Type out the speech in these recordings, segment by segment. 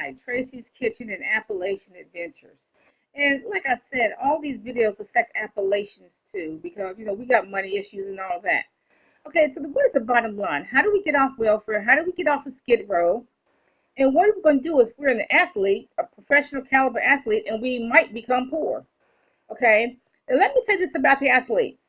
tonight, Tracy's Kitchen and Appalachian Adventures. And like I said, all these videos affect Appalachians too, because we got money issues and all that. Okay, so what is the bottom line? How do we get off welfare? How do we get off of Skid Row? And what are we going to do if we're an athlete, a professional caliber athlete, and we might become poor? Okay, and let me say this about the athletes.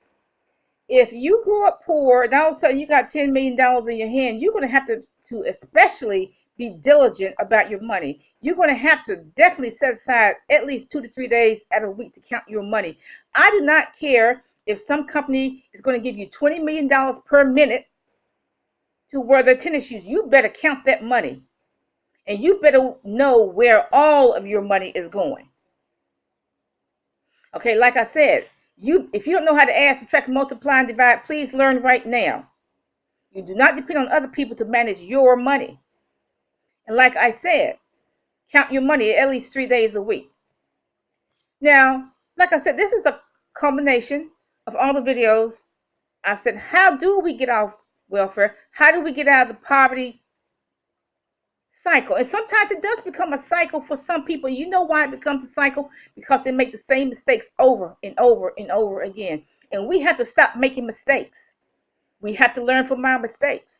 If you grew up poor and all of a sudden you got $10 million in your hand, you're going to have to especially be diligent about your money. You're going to have to definitely set aside at least 2 to 3 days out of a week to count your money. I do not care if some company is going to give you $20 million per minute to wear their tennis shoes. You better count that money. And you better know where all of your money is going. Okay, like I said, if you don't know how to add, subtract, multiply, and divide, please learn right now. You do not depend on other people to manage your money. And like I said, count your money at least 3 days a week. Now, like I said, this is a combination of all the videos. I've said, how do we get off welfare? How do we get out of the poverty cycle? And sometimes it does become a cycle for some people. You know why it becomes a cycle? Because they make the same mistakes over and over and over again. And we have to stop making mistakes. We have to learn from our mistakes.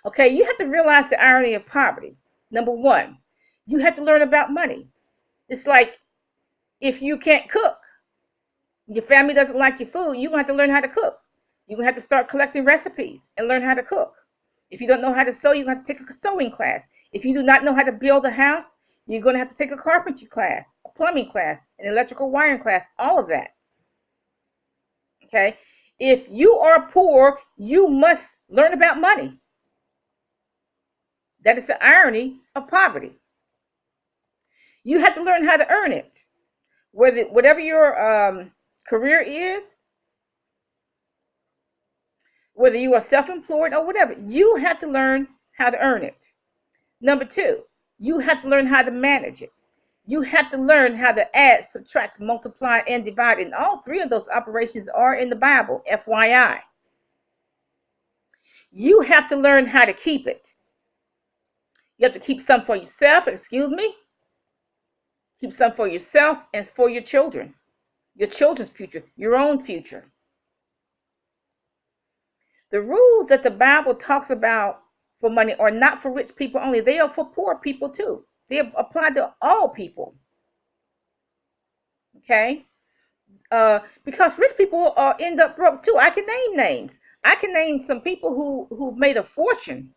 Okay, you have to realize the irony of poverty. Number one, you have to learn about money. It's like if you can't cook, your family doesn't like your food, you're going to have to learn how to cook. You're going to have to start collecting recipes and learn how to cook. If you don't know how to sew, you're going to have to take a sewing class. If you do not know how to build a house, you're going to have to take a carpentry class, a plumbing class, an electrical wiring class, all of that. Okay? If you are poor, you must learn about money. That is the irony of poverty. You have to learn how to earn it. Whatever your career is, whether you are self-employed or whatever, you have to learn how to earn it. Number two, you have to learn how to manage it. You have to learn how to add, subtract, multiply, and divide. And all three of those operations are in the Bible, FYI. You have to learn how to keep it. You have to keep some for yourself, keep some for yourself and for your children, your children's future, your own future. The rules that the Bible talks about for money are not for rich people only. They are for poor people too. They apply to all people. Okay? Because rich people end up broke too. I can name names. I can name some people who made a fortune,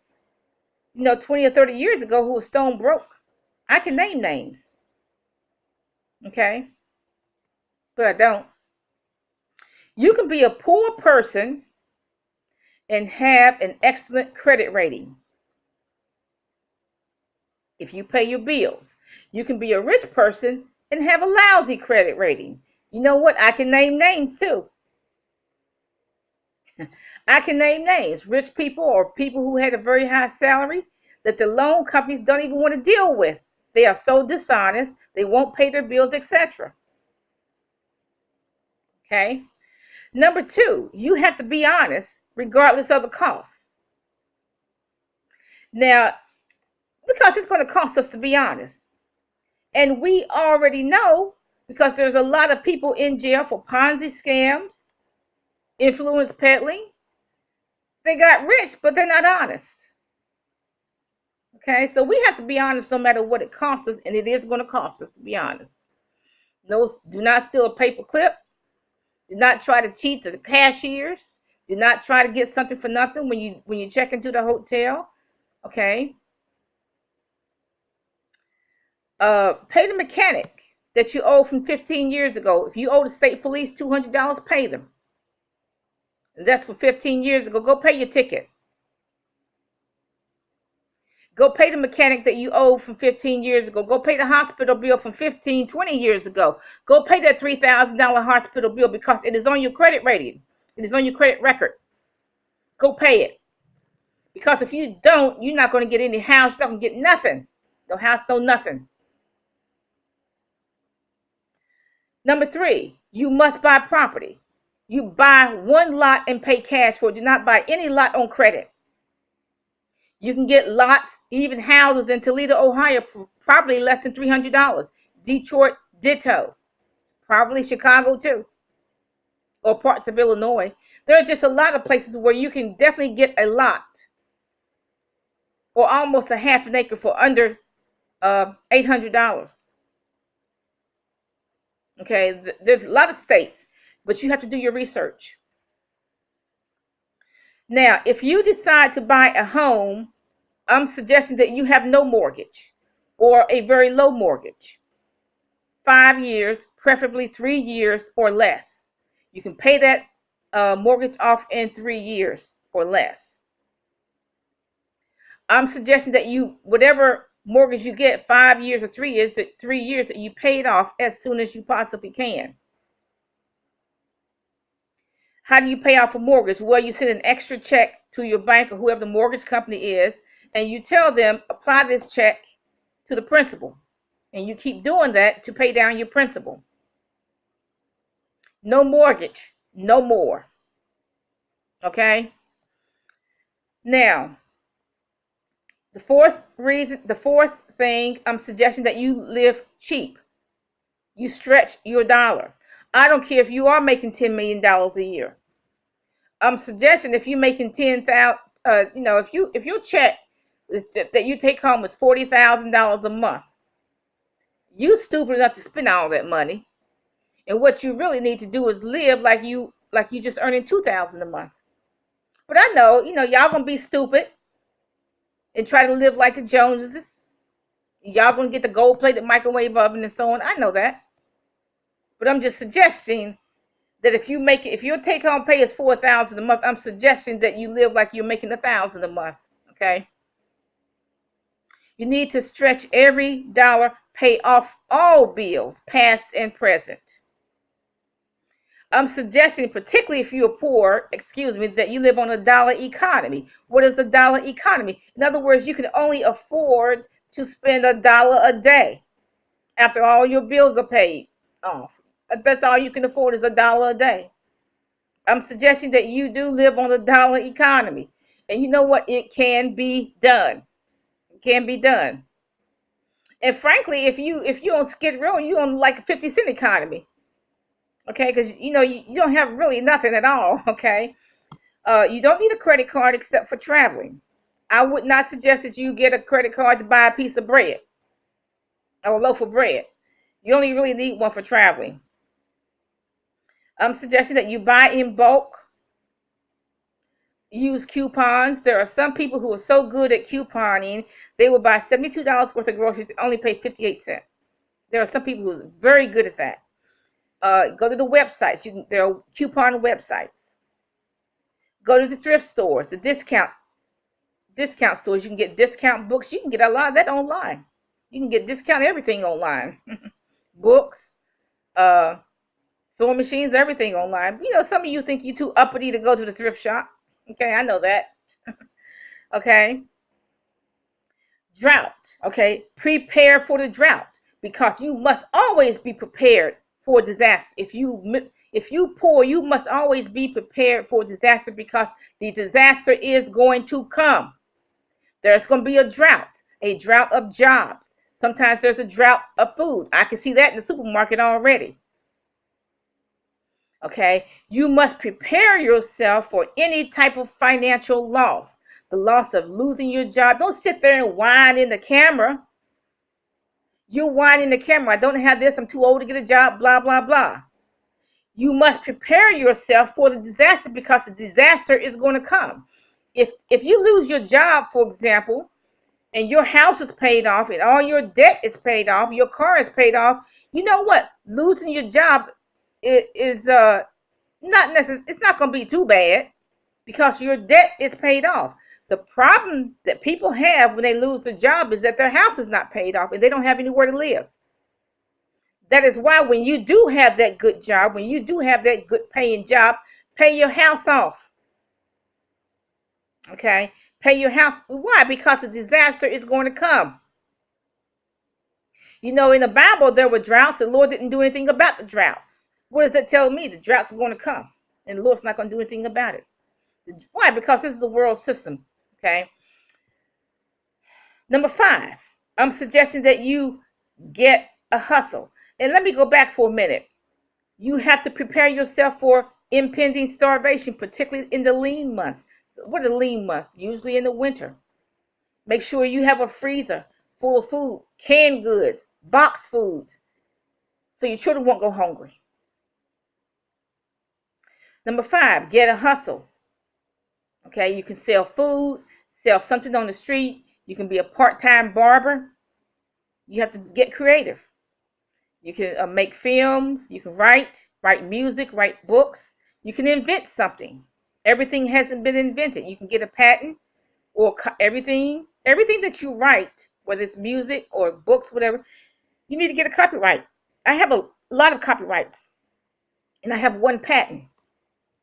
20 or 30 years ago who were stone broke. I can name names. Okay? But I don't. You can be a poor person and have an excellent credit rating if you pay your bills. You can be a rich person and have a lousy credit rating. You know what? I can name names too. I can name names. Rich people or people who had a very high salary that the loan companies don't even want to deal with. They are so dishonest. They won't pay their bills, etc. Okay? Number two, you have to be honest regardless of the cost. Now, because it's going to cost us to be honest. And we already know, because there's a lot of people in jail for Ponzi scams, influence peddling. They got rich, but they're not honest. Okay, so we have to be honest no matter what it costs us, and it is going to cost us to be honest. No, do not steal a paper clip. Do not try to cheat the cashiers. Do not try to get something for nothing when you check into the hotel. Okay. Pay the mechanic that you owe from 15 years ago. If you owe the state police $200, pay them. And that's for 15 years ago. Go pay your ticket. Go pay the mechanic that you owe from 15 years ago. Go pay the hospital bill from 15, 20 years ago. Go pay that $3,000 hospital bill because it is on your credit rating. It is on your credit record. Go pay it. Because if you don't, you're not going to get any house. You're not going to get nothing. No house, no nothing. Number three, you must buy property. You buy one lot and pay cash for it. Do not buy any lot on credit. You can get lots Even houses in Toledo, Ohio, probably less than $300. Detroit, ditto. Probably Chicago too, or parts of Illinois. There are just a lot of places where you can definitely get a lot or almost a half an acre for under $800. Okay, there's a lot of states, but you have to do your research. Now, if you decide to buy a home, I'm suggesting that you have no mortgage or a very low mortgage. 5 years, preferably 3 years or less. You can pay that mortgage off in 3 years or less. I'm suggesting that you, whatever mortgage you get, 5 years or 3 years, that you pay it off as soon as you possibly can. How do you pay off a mortgage? Well, you send an extra check to your bank or whoever the mortgage company is, and you tell them, apply this check to the principal. And you keep doing that to pay down your principal. No mortgage, no more. Okay? Now, the fourth thing, I'm suggesting that you live cheap. You stretch your dollar. I don't care if you are making $10 million a year. I'm suggesting if you're making 10,000, if your check that you take home is $40,000 a month, you stupid enough to spend all that money. And what you really need to do is live like you just earning $2,000 a month. But I know, y'all gonna be stupid and try to live like the Joneses. Y'all gonna get the gold-plated microwave oven and so on. I know that. But I'm just suggesting that if your take-home pay is $4,000 a month, I'm suggesting that you live like you're making $1,000 a month. Okay. You need to stretch every dollar, pay off all bills, past and present. I'm suggesting, particularly if you're poor, that you live on a dollar economy. What is a dollar economy? In other words, you can only afford to spend $1 a day after all your bills are paid off. That's all you can afford is $1 a day. I'm suggesting that you do live on a dollar economy. And you know what? It can be done. It can be done. And frankly, if you on Skid Row, you on like a 50-cent economy. Okay, because you don't have really nothing at all. Okay, you don't need a credit card except for traveling. I would not suggest that you get a credit card to buy a piece of bread or a loaf of bread. You only really need one for traveling. I'm suggesting that you buy in bulk. Use coupons. There are some people who are so good at couponing, they will buy $72 worth of groceries and only pay 58 cents. There are some people who are very good at that. Go to the websites. There are coupon websites. Go to the thrift stores, the discount stores. You can get discount books. You can get a lot of that online. You can get discount everything online. Books, sewing machines, everything online. Some of you think you're too uppity to go to the thrift shop. Okay, I know that. Okay. Drought. Okay, prepare for the drought because you must always be prepared for disaster. If you poor, you must always be prepared for disaster because the disaster is going to come. There's going to be a drought of jobs. Sometimes there's a drought of food. I can see that in the supermarket already. Okay, you must prepare yourself for any type of financial loss. The loss of losing your job. Don't sit there and whine in the camera. You whine in the camera. I don't have this. I'm too old to get a job. Blah, blah, blah. You must prepare yourself for the disaster because the disaster is going to come. If you lose your job, for example, and your house is paid off and all your debt is paid off, your car is paid off, you know what? Losing your job is not necessary. It's not going to be too bad because your debt is paid off. The problem that people have when they lose their job is that their house is not paid off and they don't have anywhere to live. That is why when you do have that good job, when you do have that good paying job, pay your house off. Okay? Pay your house. Why? Because a disaster is going to come. In the Bible, there were droughts. The Lord didn't do anything about the droughts. What does that tell me? The droughts are going to come. And the Lord's not going to do anything about it. Why? Because this is a world system. Okay? Number 5, I'm suggesting that you get a hustle. And let me go back for a minute. You have to prepare yourself for impending starvation, particularly in the lean months. What are the lean months? Usually in the winter. Make sure you have a freezer full of food, canned goods, box food, so your children won't go hungry. Number 5, get a hustle. Okay, you can sell food, sell something on the street. You can be a part-time barber. You have to get creative. You can make films. You can write music, write books. You can invent something. Everything hasn't been invented. You can get a patent or everything that you write, whether it's music or books, whatever, you need to get a copyright. I have a lot of copyrights, and I have one patent,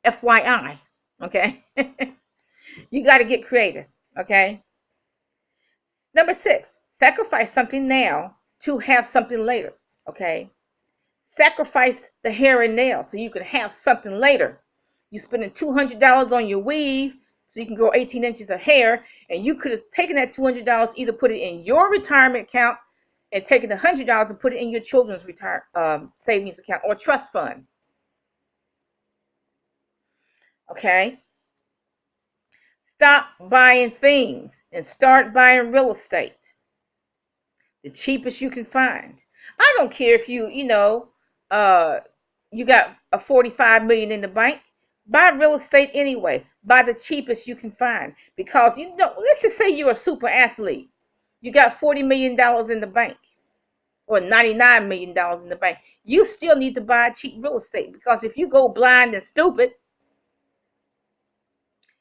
FYI. Okay, you got to get creative. Okay. Number 6, sacrifice something now to have something later. Okay, sacrifice the hair and nails so you can have something later. You're spending $200 on your weave so you can grow 18 inches of hair, and you could have taken that $200, either put it in your retirement account and taken the $100 and put it in your children's savings account or trust fund. Okay? Stop buying things and start buying real estate. The cheapest you can find. I don't care if you got a $45 million in the bank. Buy real estate anyway. Buy the cheapest you can find. Because, let's just say you're a super athlete. You got $40 million in the bank or $99 million in the bank. You still need to buy cheap real estate, because if you go blind and stupid,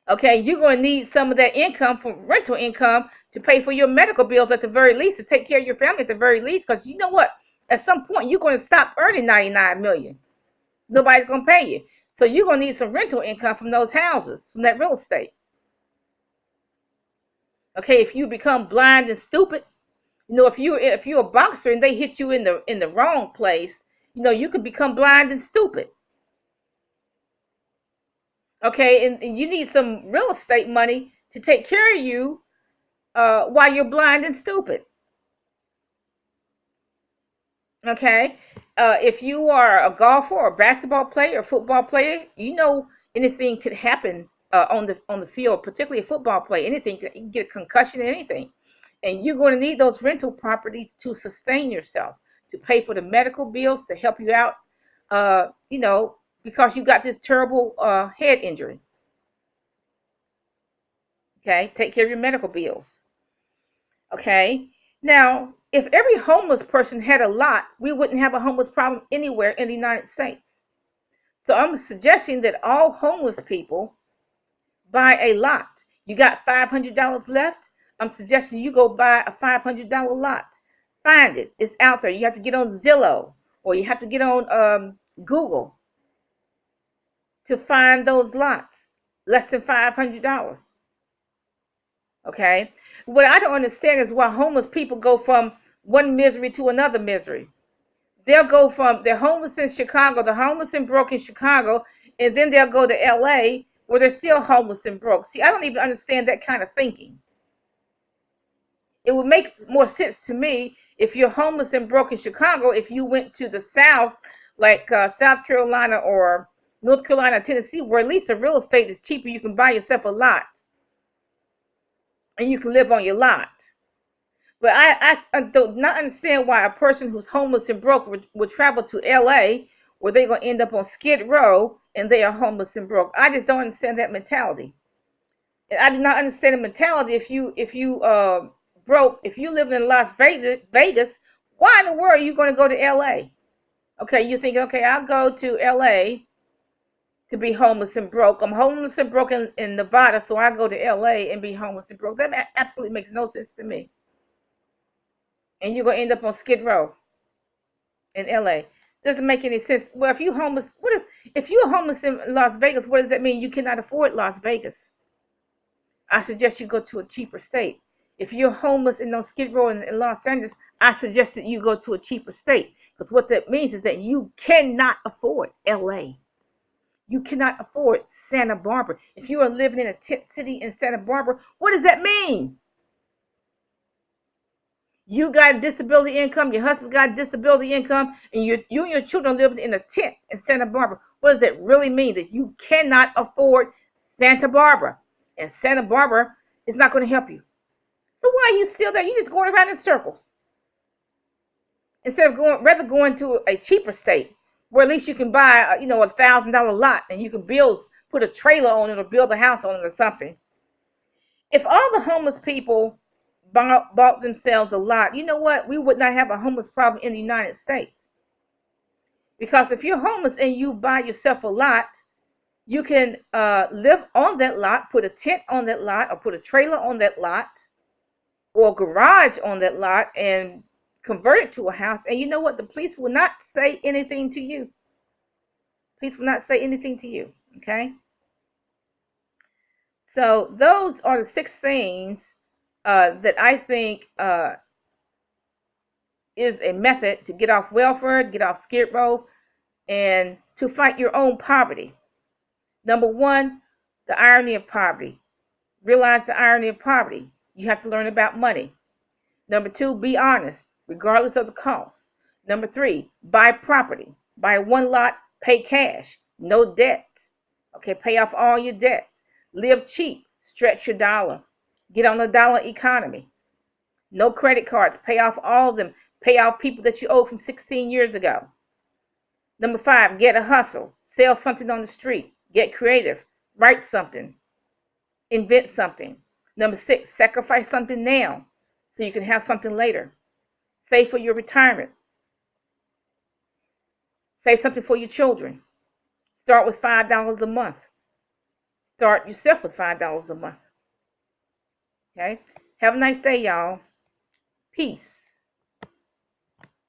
okay, you're going to need some of that income from rental income to pay for your medical bills at the very least, to take care of your family at the very least, because you know what? At some point, you're going to stop earning $99 million. Nobody's going to pay you. So you're going to need some rental income from those houses, from that real estate. Okay, if you become blind and stupid, if you're a boxer and they hit you in the wrong place, you can become blind and stupid. Okay, and you need some real estate money to take care of you while you're blind and stupid. Okay, if you are a golfer or a basketball player or football player, anything could happen on the field, particularly a football player. Anything, you can get a concussion, anything, and you're going to need those rental properties to sustain yourself, to pay for the medical bills, to help you out. Because you got this terrible head injury. Okay, take care of your medical bills. Okay, now, if every homeless person had a lot, we wouldn't have a homeless problem anywhere in the United States. So I'm suggesting that all homeless people buy a lot. You got $500 left? I'm suggesting you go buy a $500 lot. Find it. It's out there. You have to get on Zillow, or you have to get on Google to find those lots. Less than $500. Okay? What I don't understand is why homeless people go from one misery to another misery. They're homeless in Chicago, they're homeless and broke in Chicago, and then they'll go to LA where they're still homeless and broke. See, I don't even understand that kind of thinking. It would make more sense to me if you're homeless and broke in Chicago, if you went to the South, like South Carolina or North Carolina, Tennessee, where at least the real estate is cheaper. You can buy yourself a lot, and you can live on your lot. But I do not understand why a person who's homeless and broke would travel to LA, where they're going to end up on Skid Row, and they are homeless and broke. I just don't understand that mentality. And I do not understand the mentality if you broke, if you live in Las Vegas, why in the world are you going to go to LA? Okay, you're thinking, okay, I'll go to LA to be homeless and broke. I'm homeless and broke in Nevada, so I go to LA and be homeless and broke. That absolutely makes no sense to me. And you're going to end up on Skid Row in LA. Doesn't make any sense. Well, if you're homeless, if you're homeless in Las Vegas, what does that mean? You cannot afford Las Vegas. I suggest you go to a cheaper state. If you're homeless in Skid Row in Los Angeles, I suggest that you go to a cheaper state. Because what that means is that you cannot afford LA. You cannot afford Santa Barbara. If you are living in a tent city in Santa Barbara, what does that mean? You got disability income, your husband got disability income, and you and your children live in a tent in Santa Barbara. What does that really mean? That you cannot afford Santa Barbara. And Santa Barbara is not going to help you. So why are you still there? You're just going around in circles. Instead of going to a cheaper state where at least you can buy, $1,000 lot and you can put a trailer on it or build a house on it or something. If all the homeless people bought themselves a lot, you know what? We would not have a homeless problem in the United States. Because if you're homeless and you buy yourself a lot, you can live on that lot, put a tent on that lot, or put a trailer on that lot, or a garage on that lot, and convert it to a house. And you know what? The police will not say anything to you. Police will not say anything to you. Okay? So those are the 6 things that I think is a method to get off welfare, get off Skid Row, and to fight your own poverty. Number 1, the irony of poverty. Realize the irony of poverty. You have to learn about money. Number 2, be honest, regardless of the cost. Number 3, buy property. Buy 1 lot, pay cash, no debt. Okay, pay off all your debts. Live cheap, stretch your dollar. Get on the dollar economy. No credit cards, pay off all of them. Pay off people that you owe from 16 years ago. Number 5, get a hustle. Sell something on the street. Get creative. Write something. Invent something. Number 6, sacrifice something now so you can have something later. Save for your retirement. Save something for your children. Start with $5 a month. Start yourself with $5 a month. Okay? Have a nice day, y'all. Peace.